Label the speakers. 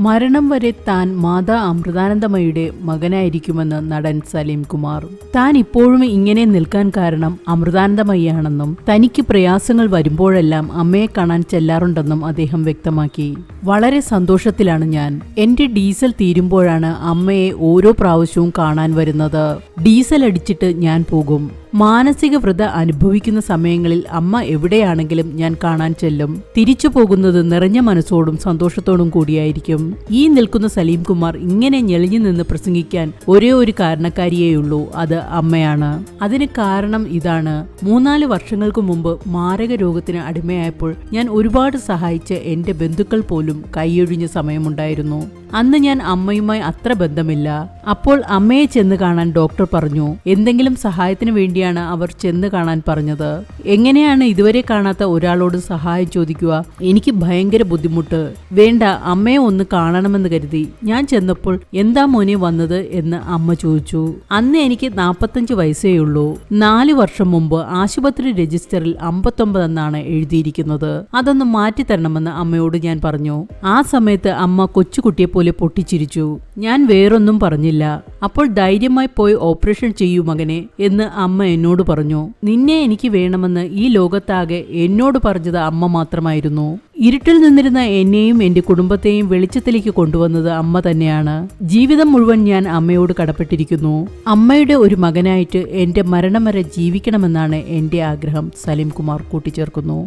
Speaker 1: മരണം വരെ താൻ മാതാ അമൃതാനന്ദമയിയുടെ മകനായിരിക്കുമെന്ന് നടൻ സലീം കുമാർ. താൻ ഇപ്പോഴും ഇങ്ങനെ നിൽക്കാൻ കാരണം അമൃതാനന്ദമയിയാണെന്നും തനിക്ക് പ്രയാസങ്ങൾ വരുമ്പോഴെല്ലാം അമ്മയെ കാണാൻ ചെല്ലാറുണ്ടെന്നും അദ്ദേഹം വ്യക്തമാക്കി. വളരെ സന്തോഷത്തിലാണ് ഞാൻ. എന്റെ ഡീസൽ തീരുമ്പോഴാണ് അമ്മയെ ഓരോ പ്രാവശ്യവും കാണാൻ വരുന്നത്. ഡീസൽ അടിച്ചിട്ട് ഞാൻ പോകും. മാനസിക വ്രത അനുഭവിക്കുന്ന സമയങ്ങളിൽ അമ്മ എവിടെയാണെങ്കിലും ഞാൻ കാണാൻ ചെല്ലും. തിരിച്ചു പോകുന്നത് നിറഞ്ഞ മനസ്സോടും സന്തോഷത്തോടും കൂടിയായിരിക്കും. ഈ നിൽക്കുന്ന സലീം കുമാർ ഇങ്ങനെ ഞെളിഞ്ഞു നിന്ന് പ്രസംഗിക്കാൻ ഒരേ ഒരു കാരണക്കാരിയേയുള്ളൂ, അത് അമ്മയാണ്. അതിന് കാരണം ഇതാണ്. 3-4 വർഷങ്ങൾക്ക് മുമ്പ് മാരക രോഗത്തിന് അടിമയായപ്പോൾ ഞാൻ ഒരുപാട് സഹായിച്ച എന്റെ ബന്ധുക്കൾ പോലും കൈയൊഴിഞ്ഞ സമയമുണ്ടായിരുന്നു. അന്ന് ഞാൻ അമ്മയുമായി അത്ര ബന്ധമില്ല. അപ്പോൾ അമ്മയെ ചെന്ന് കാണാൻ ഡോക്ടർ പറഞ്ഞു. എന്തെങ്കിലും സഹായത്തിന് വേണ്ടിയാണ് അവർ ചെന്ന് കാണാൻ പറഞ്ഞത്. എങ്ങനെയാണ് ഇതുവരെ കാണാത്ത ഒരാളോട് സഹായം ചോദിക്കുക? എനിക്ക് ഭയങ്കര ബുദ്ധിമുട്ട്. വേണ്ട, അമ്മയെ ഒന്ന് കാണണമെന്ന് കരുതി ഞാൻ ചെന്നപ്പോൾ എന്താ മോനെ വന്നത് എന്ന് അമ്മ ചോദിച്ചു. അന്ന് എനിക്ക് 45 വയസ്സേയുള്ളൂ. 4 വർഷം മുമ്പ് ആശുപത്രി രജിസ്റ്ററിൽ 59 എന്നാണ് എഴുതിയിരിക്കുന്നത്. അതൊന്ന് മാറ്റിത്തരണമെന്ന് അമ്മയോട് ഞാൻ പറഞ്ഞു. ആ സമയത്ത് അമ്മ കൊച്ചുകുട്ടിയെ പോലെ പൊട്ടിച്ചിരിച്ചു. ഞാൻ വേറൊന്നും പറഞ്ഞില്ല. അപ്പോൾ ധൈര്യമായി പോയി ഓപ്പറേഷൻ ചെയ്യൂ മകനെ എന്ന് അമ്മ എന്നോട് പറഞ്ഞു. നിന്നെ എനിക്ക് വേണമെന്ന് ഈ ലോകത്താകെ എന്നോട് പറഞ്ഞത് അമ്മ മാത്രമായിരുന്നു. ഇരുട്ടിൽ നിന്നിരുന്ന എന്നെയും എന്റെ കുടുംബത്തെയും വെളിച്ചത്തിലേക്ക് കൊണ്ടുവന്നത് അമ്മ തന്നെയാണ്. ജീവിതം മുഴുവൻ ഞാൻ അമ്മയോട് കടപ്പെട്ടിരിക്കുന്നു. അമ്മയുടെ ഒരു മകനായിട്ട് എന്റെ മരണം വരെ ജീവിക്കണമെന്നാണ് എന്റെ ആഗ്രഹം, സലീം കുമാർ കൂട്ടിച്ചേർക്കുന്നു.